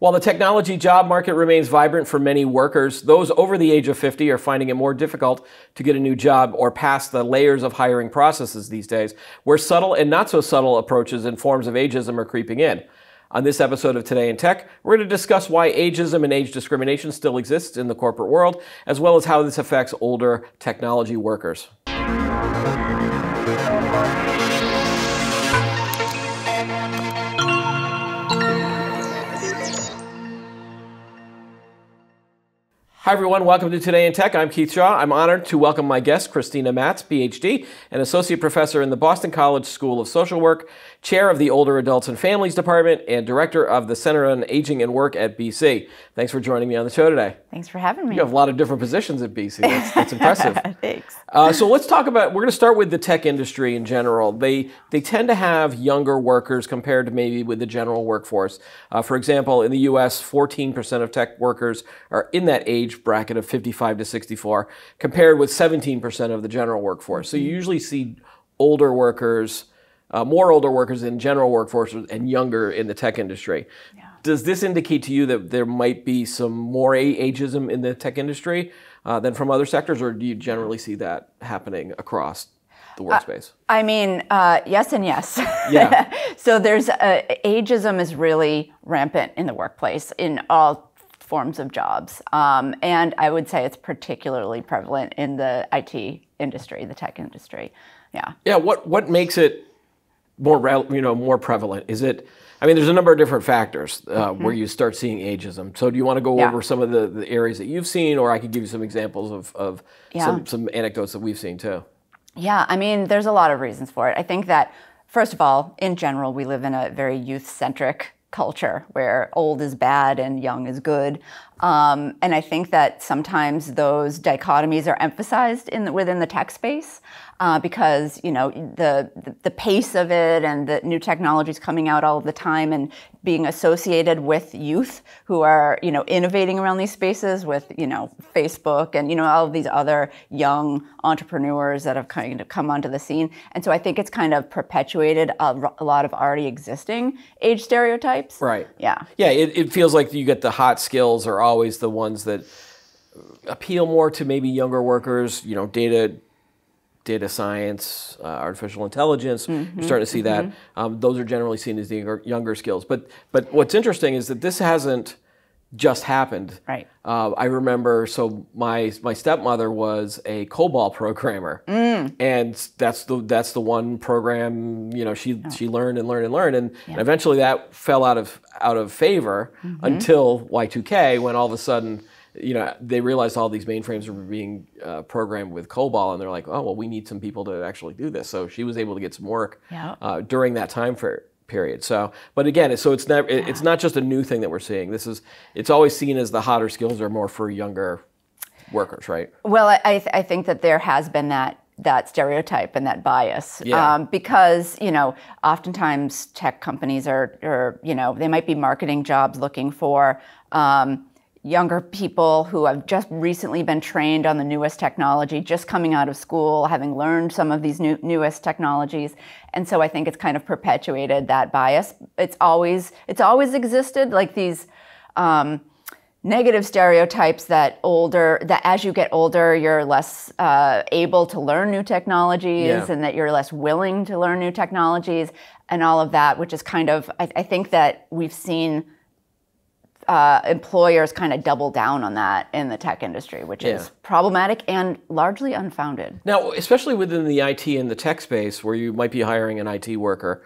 While the technology job market remains vibrant for many workers, those over the age of 50 are finding it more difficult to get a new job or pass the layers of hiring processes these days, where subtle and not so subtle approaches and forms of ageism are creeping in. On this episode of Today in Tech, we're going to discuss why ageism and age discrimination still exists in the corporate world, as well as how this affects older technology workers. Hi everyone, welcome to Today in Tech. I'm Keith Shaw. I'm honored to welcome my guest, Christina Matz, Ph.D., an associate professor in the Boston College School of Social Work, chair of the Older Adults and Families Department, and director of the Center on Aging and Work at BC. Thanks for joining me on the show today. Thanks for having me. You have a lot of different positions at BC. That's impressive. Thanks. So let's talk about, we're going to start with the tech industry in general. They tend to have younger workers compared to maybe with the general workforce. For example, in the US, 14% of tech workers are in that age bracket of 55 to 64, compared with 17% of the general workforce. So you usually see older workers, more older workers in general workforce and younger in the tech industry. Yeah. Does this indicate to you that there might be some more ageism in the tech industry than from other sectors, or do you generally see that happening across the workspace? Yes and yes. Yeah. So there's ageism is really rampant in the workplace in all forms of jobs. And I would say it's particularly prevalent in the IT industry, the tech industry. Yeah. Yeah. What makes it more prevalent? Is it? I mean, there's a number of different factors where you start seeing ageism. So do you want to go over some of the areas that you've seen, or I could give you some examples of some anecdotes that we've seen too? Yeah. I mean, there's a lot of reasons for it. I think that, first of all, in general, we live in a very youth-centric culture where old is bad and young is good. And I think that sometimes those dichotomies are emphasized within the tech space because, you know, the pace of it and the new technologies coming out all of the time and being associated with youth who are, you know, innovating around these spaces with, you know, Facebook and, you know, all of these other young entrepreneurs that have kind of come onto the scene. And so I think it's kind of perpetuated a lot of already existing age stereotypes. Right. Yeah. Yeah, it feels like you get the hot skills are always the ones that appeal more to maybe younger workers, you know, data science, artificial intelligence. You're starting to see that. Those are generally seen as the younger skills. But what's interesting is that this hasn't just happened. Right. I remember, so my stepmother was a COBOL programmer, and that's the one program, you know, she learned and learned and learned, and eventually that fell out of favor until Y2K, when all of a sudden, you know, they realized all these mainframes were being programmed with COBOL, and they're like, oh well, we need some people to actually do this. So she was able to get some work during that time period. So, but again, so it's not just a new thing that we're seeing. It's always seen as the hotter skills are more for younger workers, right? Well, I think that there has been that stereotype and that bias because, you know, oftentimes tech companies are, you know, they might be marketing jobs looking for younger people who have just recently been trained on the newest technology, just coming out of school, having learned some of these newest technologies. And so I think it's kind of perpetuated that bias. It's always existed, like these negative stereotypes that as you get older, you're less able to learn new technologies and that you're less willing to learn new technologies and all of that, which is kind of, I think that we've seen employers kind of double down on that in the tech industry, which is problematic and largely unfounded. Now, especially within the IT and the tech space, where you might be hiring an IT worker,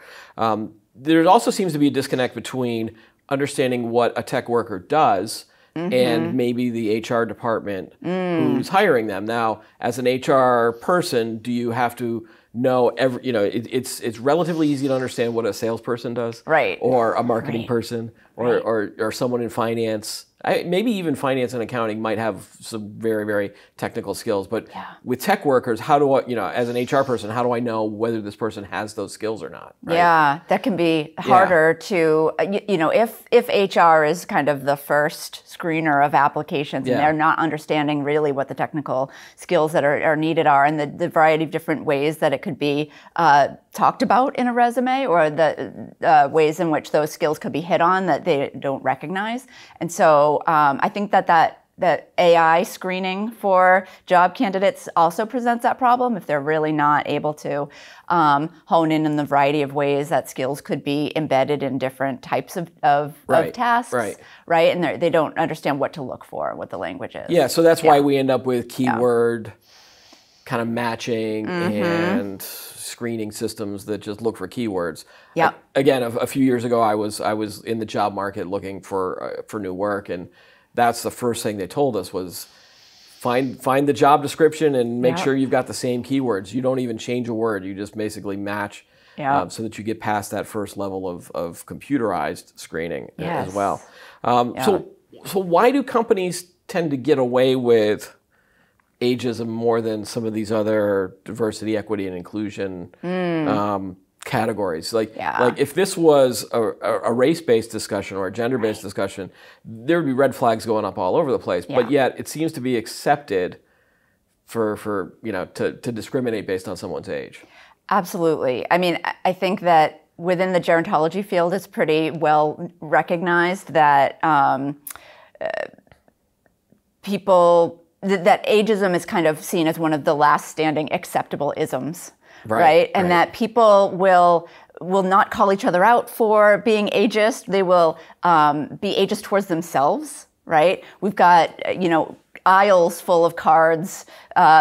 there also seems to be a disconnect between understanding what a tech worker does and maybe the HR department who's hiring them. Now, as an HR person, do you have to know it's relatively easy to understand what a salesperson does, right? Or a marketing person, or someone in finance. maybe even finance and accounting might have some very, very technical skills. But with tech workers, how do I, as an HR person, how do I know whether this person has those skills or not? Right? Yeah, that can be harder to, if HR is kind of the first screener of applications and they're not understanding really what the technical skills that are needed are, and the variety of different ways that it could be talked about in a resume, or the ways in which those skills could be hit on that they don't recognize. And so I think that AI screening for job candidates also presents that problem if they're really not able to hone in the variety of ways that skills could be embedded in different types of tasks, right? And they don't understand what to look for, what the language is. Yeah, so that's why we end up with keyword kind of matching and screening systems that just look for keywords. Yeah. Again, a few years ago, I was in the job market looking for new work, and that's the first thing they told us was find the job description and make sure you've got the same keywords. You don't even change a word. You just basically match so that you get past that first level of computerized screening as well. So why do companies tend to get away with ageism more than some of these other diversity, equity, and inclusion categories? Like if this was a race-based discussion or a gender-based discussion, there would be red flags going up all over the place. But yet it seems to be accepted for to discriminate based on someone's age. Absolutely. I mean, I think that within the gerontology field, it's pretty well recognized that that ageism is kind of seen as one of the last standing acceptable isms, right? And that people will not call each other out for being ageist. They will be ageist towards themselves, right? We've got, aisles full of cards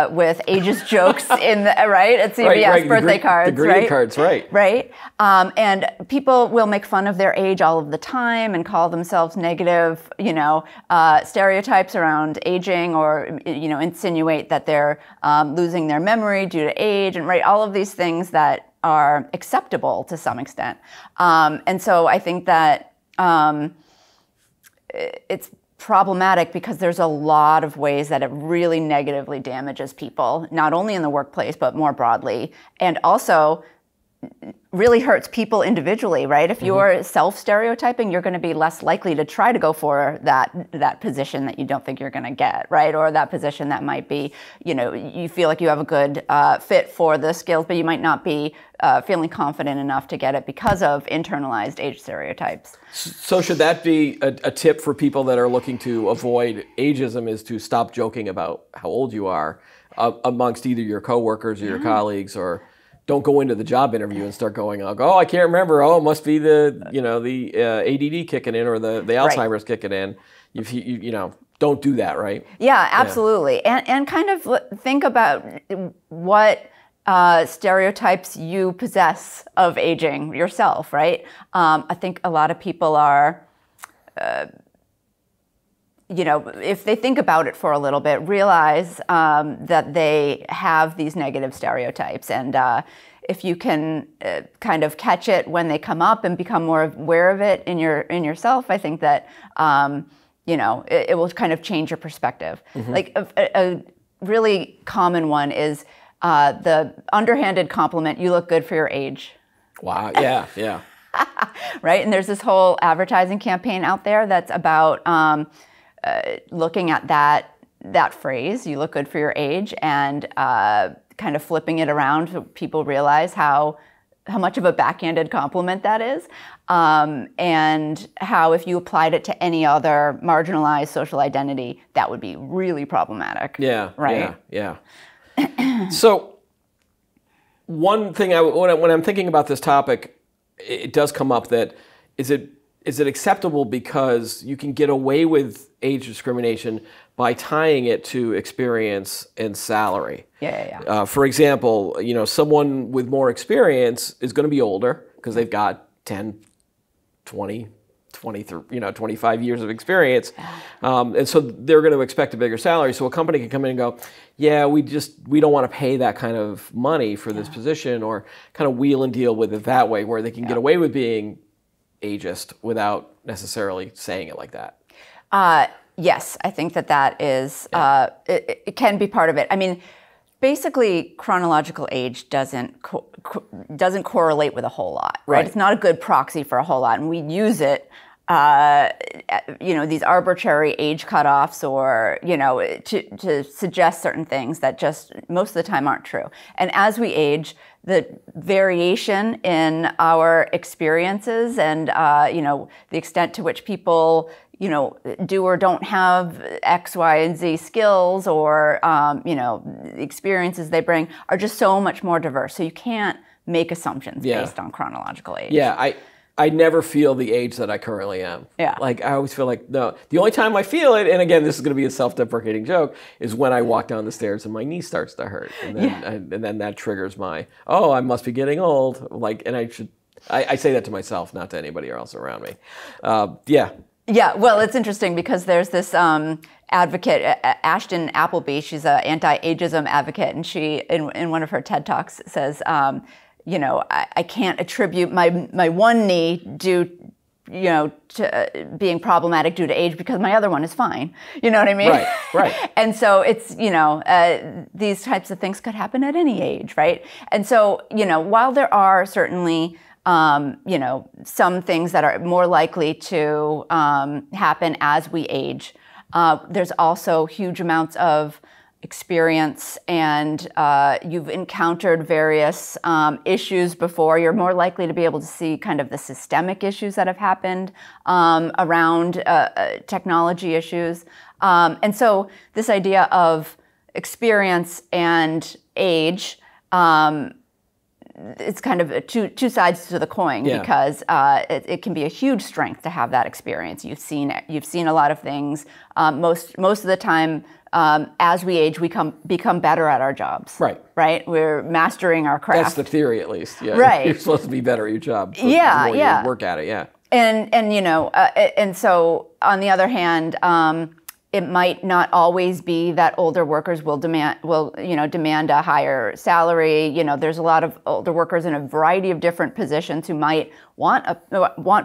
with ageist jokes in at CVS, birthday cards, the greeting cards, right? And people will make fun of their age all of the time and call themselves negative, stereotypes around aging, or insinuate that they're losing their memory due to age, and all of these things that are acceptable to some extent. And so I think that it's problematic because there's a lot of ways that it really negatively damages people, not only in the workplace, but more broadly, and also really hurts people individually, right? If you're self-stereotyping, you're going to be less likely to try to go for that position that you don't think you're going to get, right? Or that position that might be, you feel like you have a good fit for the skills, but you might not be feeling confident enough to get it because of internalized age stereotypes. So should that be a tip for people that are looking to avoid ageism, is to stop joking about how old you are amongst either your coworkers or your colleagues, or don't go into the job interview and start going, oh, I can't remember. Oh, it must be the ADD kicking in, or the Alzheimer's kicking in. Don't do that, right? Yeah, absolutely. And kind of think about what stereotypes you possess of aging yourself, right? I think a lot of people are, if they think about it for a little bit, realize that they have these negative stereotypes. And if you can kind of catch it when they come up and become more aware of it in yourself, I think that, it will kind of change your perspective. Like a really common one is the underhanded compliment, "You look good for your age." Wow, yeah. Right? And there's this whole advertising campaign out there that's about looking at that phrase, "you look good for your age," and kind of flipping it around so people realize how much of a backhanded compliment that is, and how if you applied it to any other marginalized social identity, that would be really problematic. Yeah, right? Yeah. So one thing, when I'm thinking about this topic, it does come up that is it acceptable because you can get away with age discrimination by tying it to experience and salary? Yeah. For example, someone with more experience is going to be older because they've got 10, 20, 25 years of experience. And so they're going to expect a bigger salary. So a company can come in and go, yeah, we don't want to pay that kind of money for this position, or kind of wheel and deal with it that way, where they can get away with being ageist without necessarily saying it like that. Yes, I think that is, it can be part of it. I mean, basically, chronological age doesn't correlate with a whole lot, right? It's not a good proxy for a whole lot, and we use it, these arbitrary age cutoffs, or to suggest certain things that just most of the time aren't true. And as we age, the variation in our experiences and the extent to which people do or don't have X, Y, and Z skills, or, the experiences they bring are just so much more diverse. So you can't make assumptions based on chronological age. Yeah, I never feel the age that I currently am. Yeah. Like, I always feel like, no, the only time I feel it, and again, this is going to be a self-deprecating joke, is when I walk down the stairs and my knee starts to hurt. And then, and then that triggers my, I must be getting old. Like, and I say that to myself, not to anybody else around me. Yeah, well, it's interesting because there's this advocate, Ashton Appleby. She's an anti-ageism advocate, and she, in one of her TED Talks, says, I can't attribute my one knee due, to being problematic due to age because my other one is fine. You know what I mean? Right. And so it's, these types of things could happen at any age, right? And so, while there are certainly some things that are more likely to happen as we age, there's also huge amounts of experience, and you've encountered various issues before. You're more likely to be able to see kind of the systemic issues that have happened around technology issues. And so this idea of experience and age, it's kind of two sides to the coin, because it can be a huge strength to have that experience. You've seen a lot of things. Most of the time, as we age, we become better at our jobs. Right. We're mastering our craft. That's the theory, at least. Yeah. Right. You're supposed to be better at your job. The more you work at it. Yeah. And so on the other hand, it might not always be that older workers will demand a higher salary. There's a lot of older workers in a variety of different positions who might want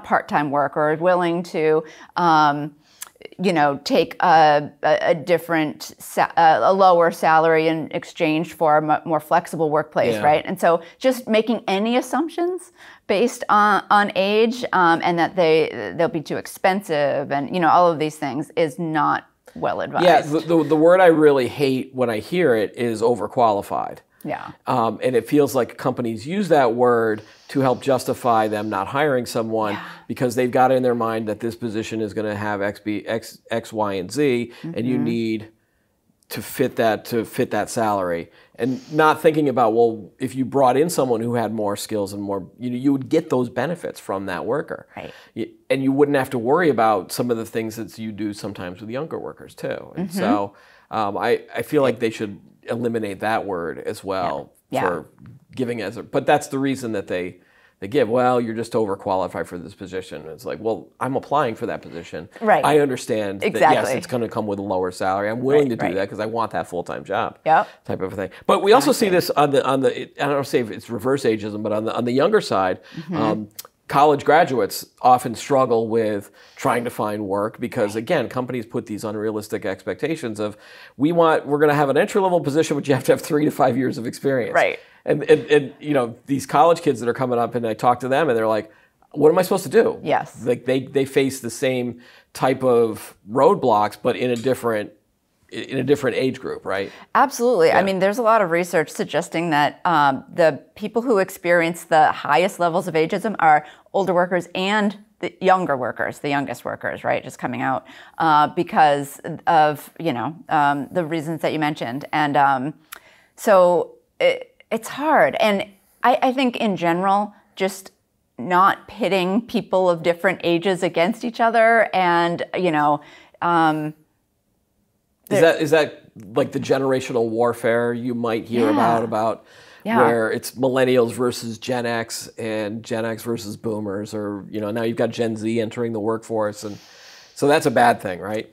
part-time work, or are willing to take a different, a lower salary in exchange for a more flexible workplace, right? And so just making any assumptions based on age, and that they'll be too expensive, and all of these things is not well advised. Yeah, the word I really hate when I hear it is overqualified. Yeah. And it feels like companies use that word to help justify them not hiring someone because they've got in their mind that this position is going to have X, Y, and Z, and you need to fit that salary. And not thinking about, well, if you brought in someone who had more skills and more, you would get those benefits from that worker. Right. And you wouldn't have to worry about some of the things that you do sometimes with younger workers too. And so I feel like they should eliminate that word as well for giving but that's the reason that they give, well, you're just overqualified for this position. It's like, well, I'm applying for that position. Right. I understand that, yes, it's going to come with a lower salary. I'm willing to do that because I want that full-time job type of thing. But we also see this on the I don't know, say if it's reverse ageism, but on the younger side, college graduates often struggle with trying to find work because, again, companies put these unrealistic expectations of, we're going to have an entry-level position, but you have to have 3 to 5 years of experience. Right. And these college kids that are coming up, and I talk to them, and they're like, what am I supposed to do? Yes. Like they face the same type of roadblocks, but in a different age group, right? Absolutely. Yeah. I mean, there's a lot of research suggesting that the people who experience the highest levels of ageism are older workers and the younger workers, the youngest workers, right, just coming out because of, the reasons that you mentioned. And so it's hard. And I think in general, just not pitting people of different ages against each other and, Is that like the generational warfare you might hear about where it's millennials versus Gen X and Gen X versus boomers, or now you've got Gen Z entering the workforce, and so that's a bad thing, right?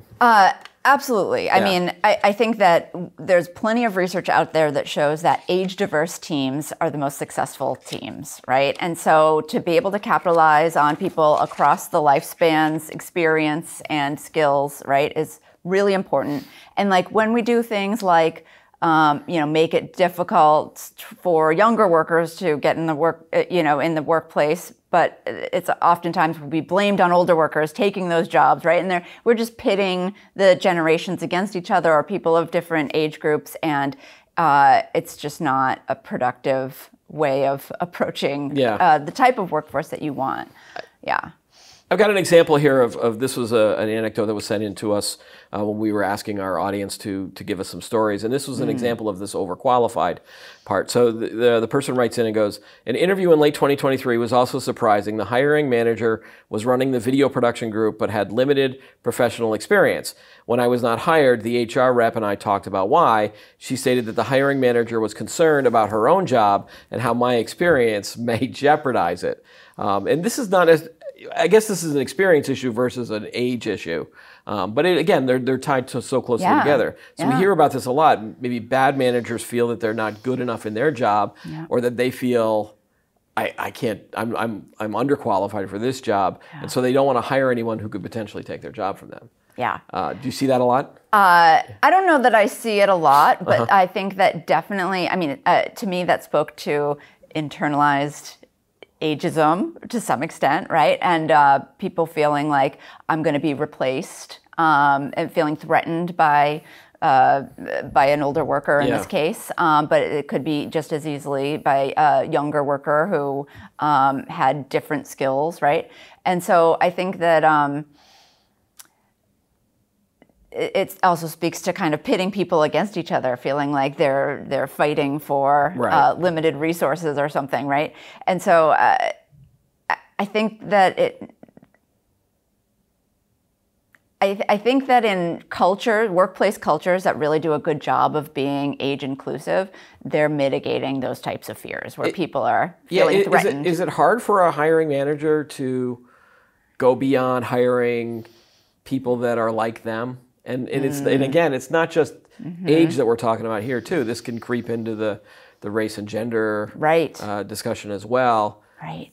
Absolutely. I mean, I think that there's plenty of research out there that shows that age-diverse teams are the most successful teams, right? And so to be able to capitalize on people across the lifespans, experience, and skills, right, is really important. And like when we do things like, make it difficult for younger workers to get in the workplace, but it's oftentimes will be blamed on older workers taking those jobs, right? And we're just pitting the generations against each other or people of different age groups, and it's just not a productive way of approaching the type of workforce that you want. Yeah. I've got an example here of this was an anecdote that was sent in to us when we were asking our audience to give us some stories. And this was an example of this overqualified part. So the person writes in and goes, an interview in late 2023 was also surprising. The hiring manager was running the video production group but had limited professional experience. When I was not hired, the HR rep and I talked about why. She stated that the hiring manager was concerned about her own job and how my experience may jeopardize it. And this is not as... I guess this is an experience issue versus an age issue. But again, they're tied so closely together. So we hear about this a lot. Maybe bad managers feel that they're not good enough in their job, or that they feel, I'm underqualified for this job. And so they don't want to hire anyone who could potentially take their job from them. Yeah. Do you see that a lot? I don't know that I see it a lot, but I think that definitely, to me that spoke to internalized ageism to some extent, right? And people feeling like I'm going to be replaced and feeling threatened by an older worker in this case. But it could be just as easily by a younger worker who had different skills, right? And so I think that it also speaks to kind of pitting people against each other, feeling like they're fighting for limited resources or something, right? And so I think that I think that in workplace cultures that really do a good job of being age inclusive, they're mitigating those types of fears where people are feeling threatened. Is it hard for a hiring manager to go beyond hiring people that are like them? And again, it's not just age that we're talking about here too. This can creep into the race and gender discussion as well. Right.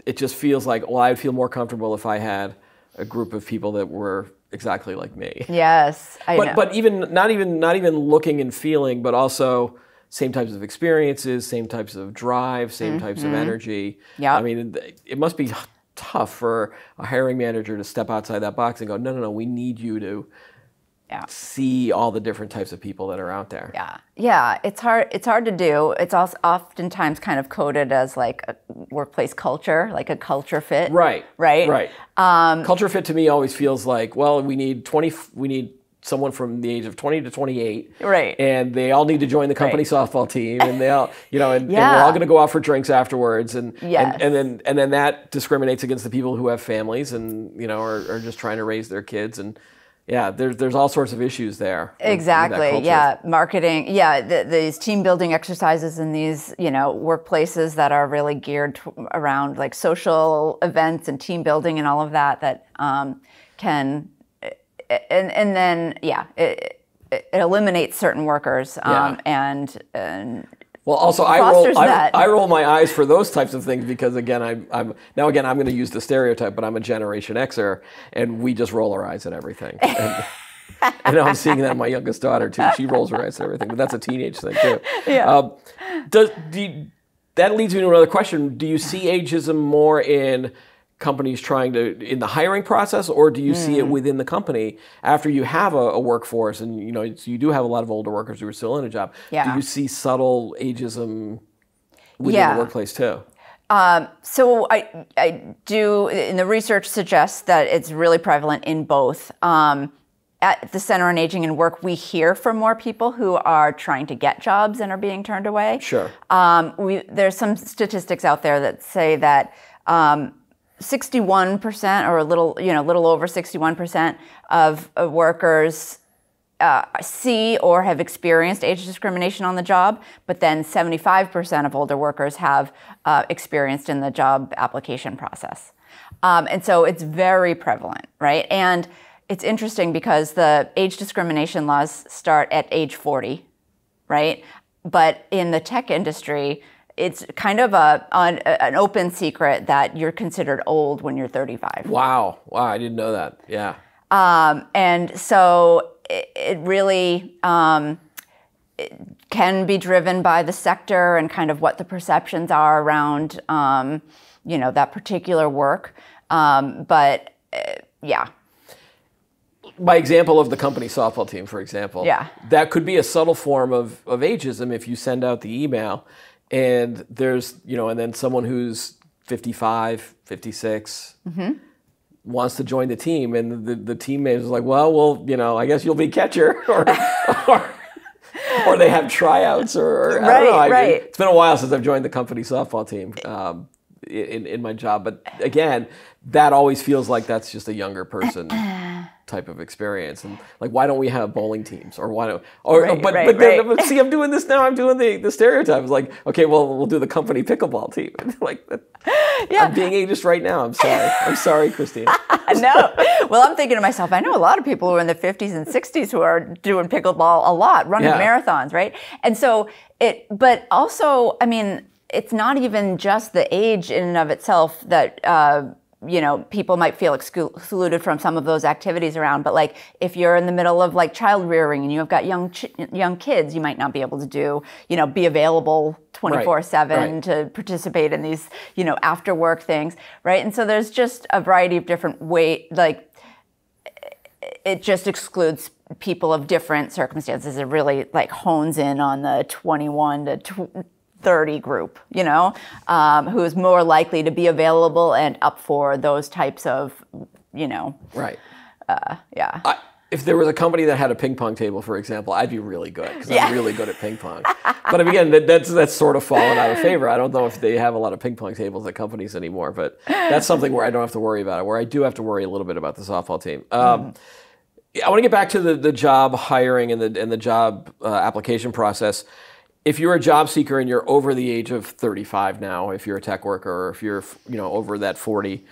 It just feels like, well, I'd feel more comfortable if I had a group of people that were exactly like me. Yes, I know. But even not even looking and feeling, but also same types of experiences, same types of drive, same types of energy. Yeah. I mean, it must be tough for a hiring manager to step outside that box and go, no, we need you to see all the different types of people that are out there. Yeah, it's hard to do. It's also oftentimes kind of coded as like a workplace culture, like a culture fit. Right. Right. Culture fit to me always feels like, well, we need someone from the age of 20 to 28. Right. And they all need to join the company softball team, and they all, and we're all going to go out for drinks afterwards, and then that discriminates against the people who have families and are just trying to raise their kids, and there's all sorts of issues there. Exactly. Marketing. These team building exercises in these workplaces that are really geared around like social events and team building and all of that can. And then, it eliminates certain workers, and well, also I roll my eyes for those types of things because again I'm going to use the stereotype, but I'm a Generation Xer, and we just roll our eyes at everything. And I'm seeing that in my youngest daughter too. She rolls her eyes at everything, but that's a teenage thing too. That leads me to another question. Do you see ageism more in companies in the hiring process, or do you see it within the company after you have a workforce and you do have a lot of older workers who are still in a job? Do you see subtle ageism within the workplace too? So I do, and the research suggests that it's really prevalent in both. At the Center on Aging and Work, we hear from more people who are trying to get jobs and are being turned away. Sure. There's some statistics out there that say that 61% or a little over 61% of workers see or have experienced age discrimination on the job, but then 75% of older workers have experienced in the job application process. And so it's very prevalent, right? And it's interesting because the age discrimination laws start at age 40, right? But in the tech industry, it's kind of an open secret that you're considered old when you're 35. Wow, I didn't know that. Yeah. And so it really it can be driven by the sector and kind of what the perceptions are around, that particular work. But yeah. By example of the company softball team, for example, that could be a subtle form of ageism if you send out the email and there's, and then someone who's 55, 56 wants to join the team and the teammate is like, well, I guess you'll be catcher or they have tryouts or I don't know. Right. It's been a while since I've joined the company softball team in my job. But again, that always feels like that's just a younger person type of experience. And like, why don't we have bowling teams or why don't, but see, I'm doing this now. I'm doing the stereotype. It's like, okay, well, we'll do the company pickleball team. Like, I'm being ageist right now. I'm sorry. I'm sorry, Christina. No. Well, I'm thinking to myself, I know a lot of people who are in the 50s and 60s who are doing pickleball a lot, running marathons, right? And so but also, I mean, it's not even just the age in and of itself that, people might feel excluded from some of those activities around. But like, if you're in the middle of like child rearing and you've got young kids, you might not be able to do, be available 24/7 to participate in these, after work things, right? And so there's just a variety of different ways, like it just excludes people of different circumstances. It really like hones in on the 21 to 30 group, who is more likely to be available and up for those types of, Right. Yeah. If there was a company that had a ping pong table, for example, I'd be really good because I'm really good at ping pong. But again, that's sort of fallen out of favor. I don't know if they have a lot of ping pong tables at companies anymore, but that's something where I don't have to worry about it, where I do have to worry a little bit about the softball team. I want to get back to the job hiring and the job application process. If you're a job seeker and you're over the age of 35 now, if you're a tech worker or if you're over that 40,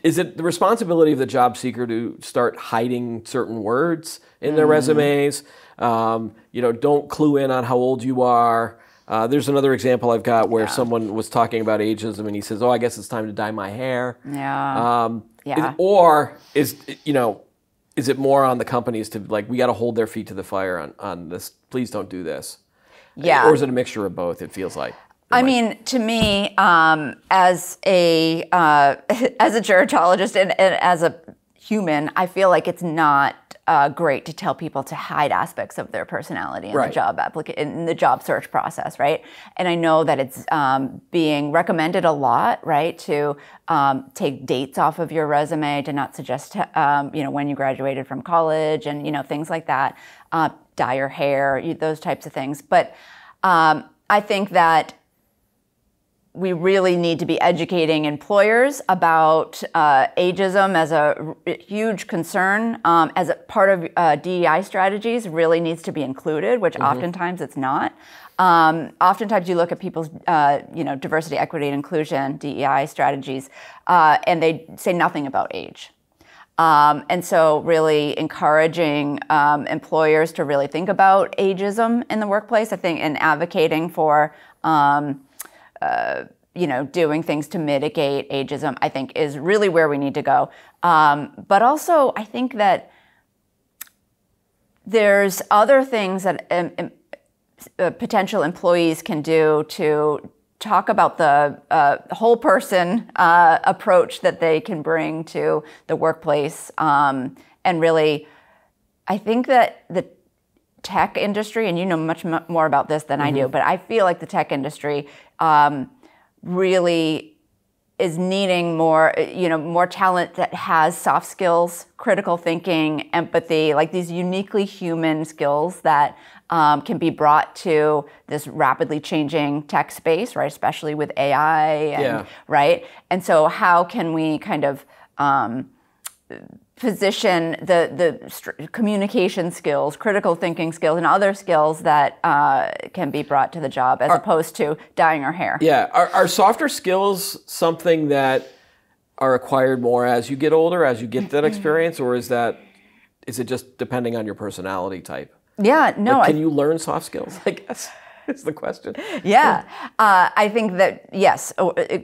is it the responsibility of the job seeker to start hiding certain words in their resumes? Don't clue in on how old you are. There's another example I've got where someone was talking about ageism and he says, "Oh, I guess it's time to dye my hair." Or is it more on the companies to like, we got to hold their feet to the fire on this? Please don't do this. Yeah. Or is it a mixture of both? It feels like. I mean, to me, as a gerontologist and as a human, I feel like it's not great to tell people to hide aspects of their personality in the job search process, right? And I know that it's being recommended a lot, right, to take dates off of your resume, to not suggest, when you graduated from college and, things like that, dye your hair, those types of things. But I think that we really need to be educating employers about ageism as a huge concern, as a part of DEI strategies really needs to be included, which oftentimes it's not. Oftentimes you look at people's, diversity, equity, and inclusion, DEI strategies, and they say nothing about age. And so really encouraging employers to really think about ageism in the workplace, I think, and advocating for doing things to mitigate ageism, I think, is really where we need to go. But also, I think that there's other things that potential employees can do to talk about the whole person approach that they can bring to the workplace. And really, I think that the tech industry, and you know much more about this than I do, but I feel like the tech industry really is needing more, more talent that has soft skills, critical thinking, empathy, like these uniquely human skills that can be brought to this rapidly changing tech space, right? Especially with AI, and, right? And so how can we kind of position the communication skills, critical thinking skills, and other skills that can be brought to the job as opposed to dyeing our hair? Yeah. Are softer skills something that are acquired more as you get older, as you get that experience, or is it just depending on your personality type? Yeah, no. Like, can you learn soft skills, I guess, is the question. Yeah. I think that, yes,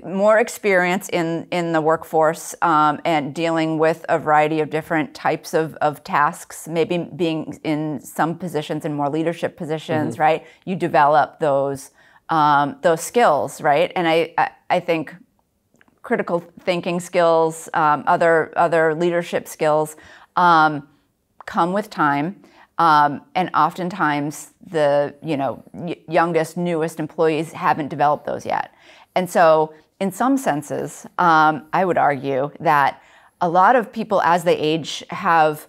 more experience in the workforce and dealing with a variety of different types of tasks, maybe being in some positions, in more leadership positions, right? You develop those skills, right? And I think critical thinking skills, other leadership skills come with time. And oftentimes the youngest, newest employees haven't developed those yet. And so in some senses, I would argue that a lot of people as they age have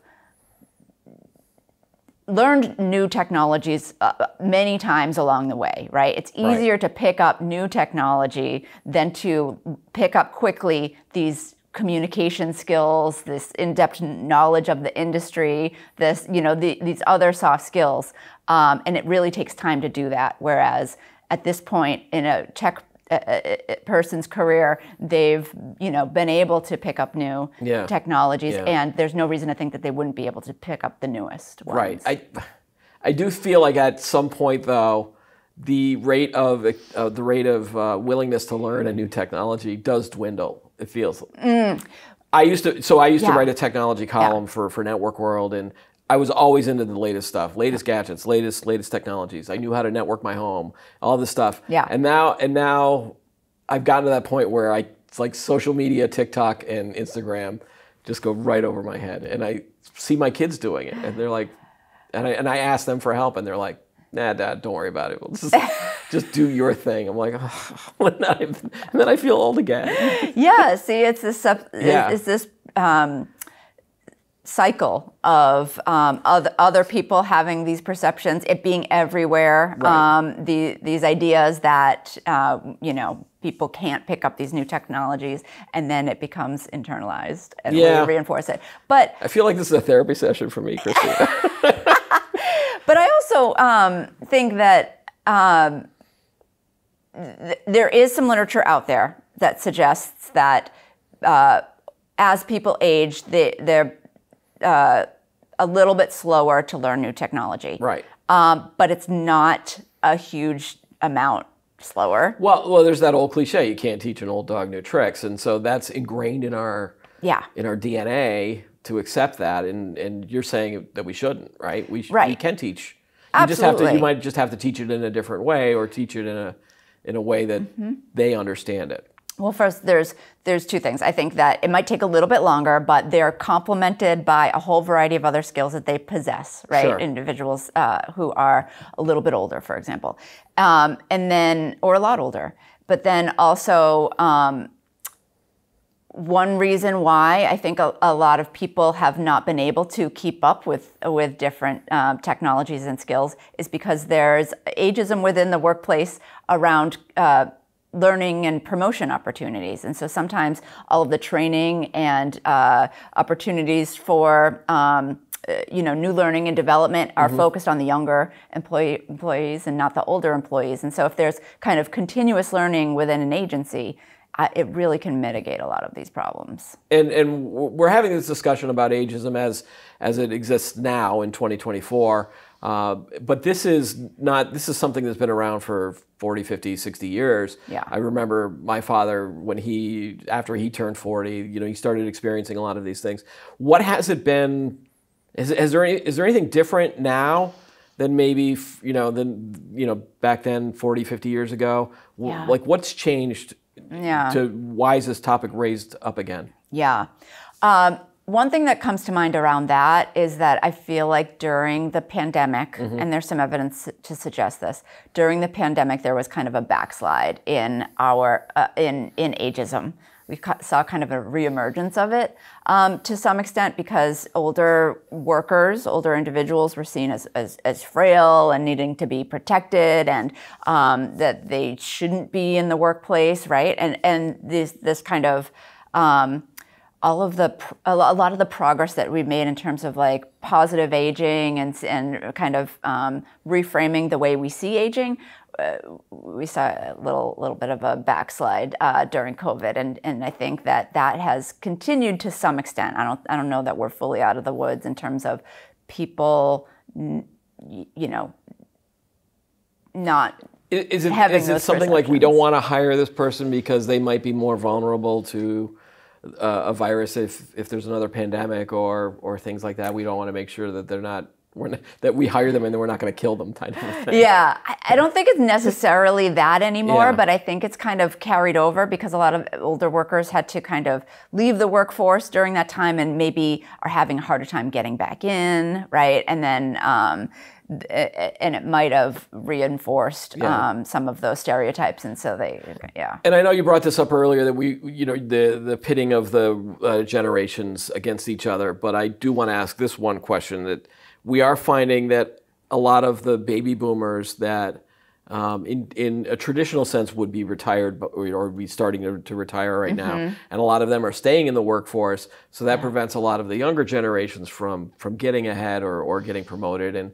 learned new technologies many times along the way, right? It's easier to pick up new technology than to pick up quickly these communication skills, this in-depth knowledge of the industry, these other soft skills. And it really takes time to do that. Whereas at this point in a tech person's career, they've been able to pick up new technologies, and there's no reason to think that they wouldn't be able to pick up the newest ones. Right. I do feel like at some point though, the rate of willingness to learn a new technology does dwindle. It feels. I used to write a technology column for Network World, and I was always into the latest stuff, latest gadgets, latest technologies. I knew how to network my home, all this stuff. Yeah. And now I've gotten to that point where it's like social media, TikTok and Instagram just go right over my head, and I see my kids doing it, and they're like, and I ask them for help, and they're like, "Nah, Dad, don't worry about it. We'll just do your thing." I'm like, oh, and then I feel old again. Yeah, see, it's this cycle of other people having these perceptions, it being everywhere. Right. These ideas that people can't pick up these new technologies, and then it becomes internalized, and we reinforce it. But I feel like this is a therapy session for me, Christina. But I also think that there is some literature out there that suggests that as people age, they're a little bit slower to learn new technology. Right. But it's not a huge amount slower. Well, there's that old cliche: you can't teach an old dog new tricks, and so that's ingrained in our DNA. To accept that, and you're saying that we shouldn't, right? We can teach. Absolutely. You might just have to teach it in a different way, or teach it in a way that they understand it. Well, first, there's two things. I think that it might take a little bit longer, but they're complemented by a whole variety of other skills that they possess, right? Sure. Individuals who are a little bit older, for example, or a lot older. But then also, one reason why I think a lot of people have not been able to keep up with different technologies and skills is because there's ageism within the workplace around learning and promotion opportunities. And so sometimes all of the training and opportunities for new learning and development are focused on the younger employees and not the older employees. And so if there's kind of continuous learning within an agency, it really can mitigate a lot of these problems. And we're having this discussion about ageism as it exists now in 2024. But this is something that's been around for 40, 50, 60 years. Yeah. I remember my father, after he turned 40, he started experiencing a lot of these things. What has it been? Is there anything different now than maybe, back then, 40, 50 years ago? Yeah. Like, what's changed? Why is this topic raised up again? Yeah. One thing that comes to mind around that is that I feel like during the pandemic, and there's some evidence to suggest this, during the pandemic there was kind of a backslide in our in ageism. We saw kind of a reemergence of it to some extent because older workers, older individuals were seen as frail and needing to be protected, and that they shouldn't be in the workplace, right? And this kind of all of a lot of the progress that we made in terms of like positive aging and kind of reframing the way we see aging, we saw a little bit of a backslide during COVID, and I think that has continued to some extent. I don't know that we're fully out of the woods in terms of people, not. Is it something like we don't want to hire this person because they might be more vulnerable to a virus if there's another pandemic or things like that? We don't want to make sure that that we hire them and then we're not going to kill them, kind of thing. Yeah, I don't think it's necessarily that anymore, but I think it's kind of carried over because a lot of older workers had to kind of leave the workforce during that time and maybe are having a harder time getting back in, right? And then and it might have reinforced some of those stereotypes, and so And I know you brought this up earlier that the pitting of the generations against each other, but I do want to ask this one question: that we are finding that a lot of the baby boomers that, in a traditional sense, would be retired or be starting to retire right now, and a lot of them are staying in the workforce. So that prevents a lot of the younger generations from getting ahead or getting promoted. And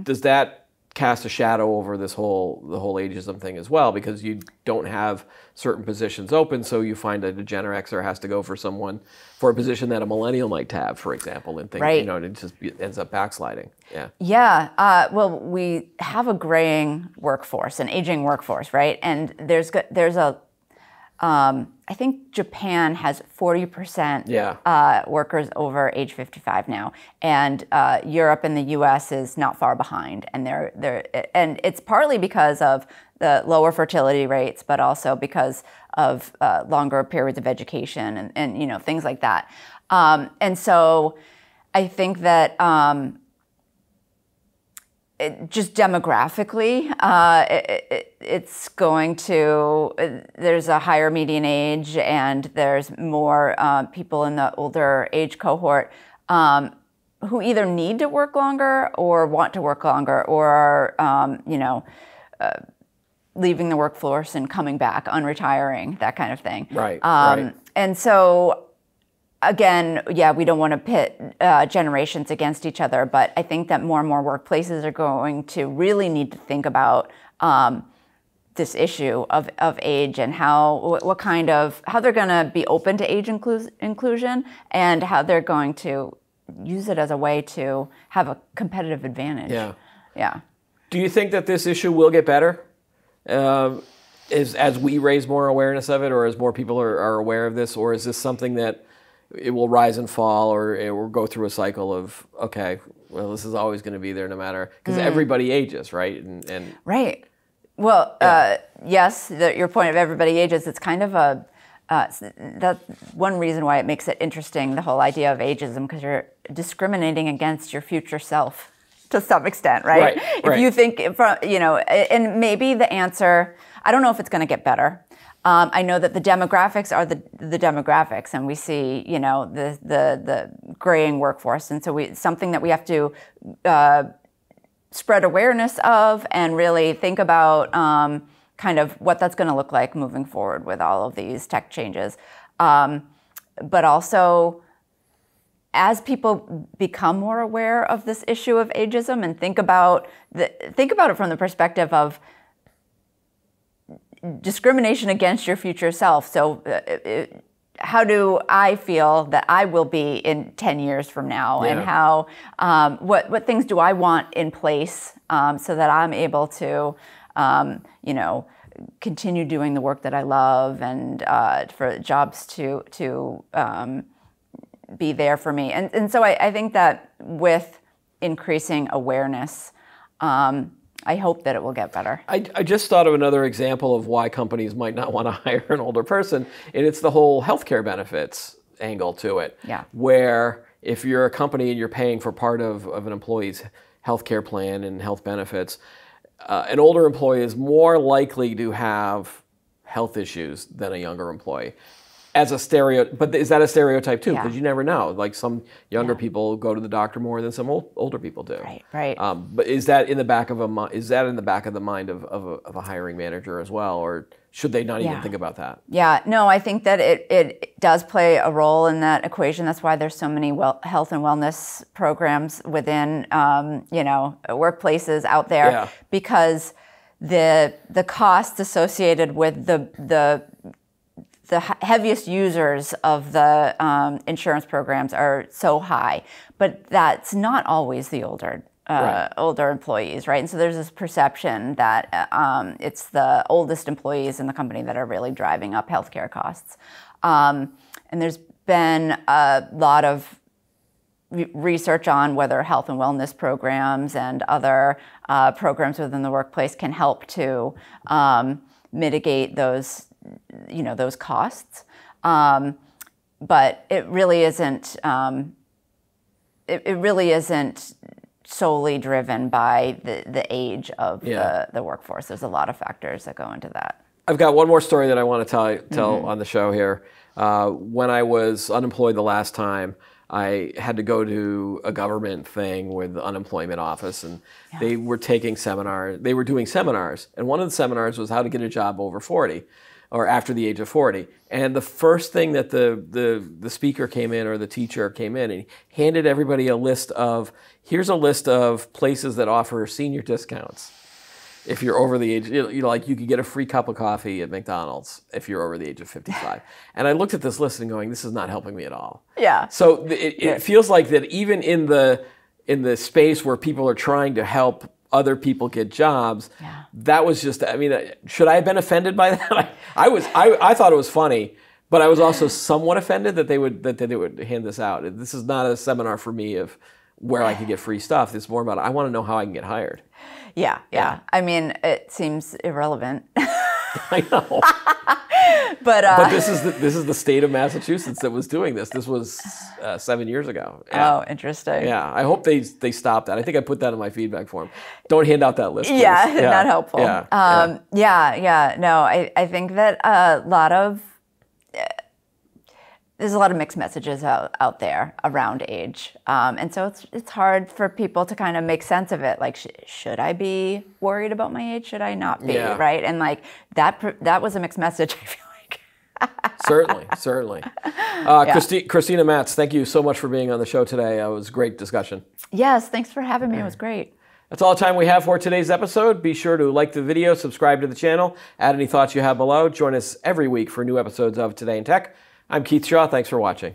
does that cast a shadow over the whole ageism thing as well? Because you don't have certain positions open, so you find that a Gen Xer has to go for a position that a millennial might have, for example, and things, and it just ends up backsliding. Yeah. Well, we have a graying workforce, an aging workforce, right? And there's a I think Japan has 40% workers over age 55 now, and Europe and the U.S. is not far behind. And and it's partly because of the lower fertility rates, but also because of longer periods of education and things like that. And so I think that just demographically, it's going to, there's a higher median age and there's more people in the older age cohort who either need to work longer or want to work longer or are, leaving the workforce and coming back, unretiring, that kind of thing. Right. And so, again, we don't want to pit generations against each other, but I think that more and more workplaces are going to really need to think about this issue of age and how they're going to be open to age inclusion and how they're going to use it as a way to have a competitive advantage. Yeah. Do you think that this issue will get better as we raise more awareness of it, or as more people are aware of this, or is this something that it will rise and fall, or it will go through a cycle of, okay, well, this is always going to be there no matter, because everybody ages, right? And right. Well, yes, your point of everybody ages, it's kind of that's one reason why it makes it interesting, the whole idea of ageism, because you're discriminating against your future self to some extent, right? If you think, and maybe the answer, I don't know if it's going to get better. I know that the demographics are the demographics, and we see, the graying workforce, and so something that we have to spread awareness of and really think about kind of what that's going to look like moving forward with all of these tech changes. But also, as people become more aware of this issue of ageism and think about it from the perspective of discrimination against your future self. So how do I feel that I will be in 10 years from now? And how, what things do I want in place so that I'm able to, continue doing the work that I love and for jobs to be there for me. And so I think that with increasing awareness, I hope that it will get better. I just thought of another example of why companies might not want to hire an older person, and it's the whole healthcare benefits angle to it. Where if you're a company and you're paying for part of an employee's healthcare plan and health benefits, an older employee is more likely to have health issues than a younger employee. As a but is that a stereotype too? Because you never know. Like some younger people go to the doctor more than some older people do. Right. But is that in the back of the mind of a hiring manager as well, or should they not even think about that? Yeah, no, I think that it does play a role in that equation. That's why there's so many health and wellness programs within, workplaces out there, because the costs associated with the heaviest users of the insurance programs are so high, but that's not always the older employees, right? And so there's this perception that it's the oldest employees in the company that are really driving up healthcare costs. And there's been a lot of research on whether health and wellness programs and other programs within the workplace can help to mitigate those costs. But it really isn't. It really isn't solely driven by the age of the workforce. There's a lot of factors that go into that. I've got one more story that I want to tell on the show here. When I was unemployed the last time, I had to go to a government thing with the unemployment office, and they were taking seminars. They were doing seminars, and one of the seminars was how to get a job over 40. Or after the age of 40. And the first thing that the speaker came in, or the teacher came in, and he handed everybody here's a list of places that offer senior discounts. If you're over the age, like you could get a free cup of coffee at McDonald's if you're over the age of 55. And I looked at this list and going, this is not helping me at all. Yeah. So it feels like that even in the space where people are trying to help other people get jobs, that was just, should I have been offended by that? I thought it was funny, but I was also somewhat offended that they would hand this out. This is not a seminar for me of where I can get free stuff. It's more about, I want to know how I can get hired. Yeah. I mean, it seems irrelevant. I know. But this is the state of Massachusetts that was doing this. This was 7 years ago. Oh, interesting. Yeah, I hope they stopped that. I think I put that in my feedback form. Don't hand out that list, please. Yeah, not helpful. No, I think that there's a lot of mixed messages out there around age. And so it's hard for people to kind of make sense of it. Like, should I be worried about my age? Should I not be, right? And like that was a mixed message, I feel like. Certainly. Christina Matz, thank you so much for being on the show today. It was a great discussion. Yes, thanks for having me. It was great. That's all the time we have for today's episode. Be sure to like the video, subscribe to the channel, add any thoughts you have below. Join us every week for new episodes of Today in Tech. I'm Keith Shaw. Thanks for watching.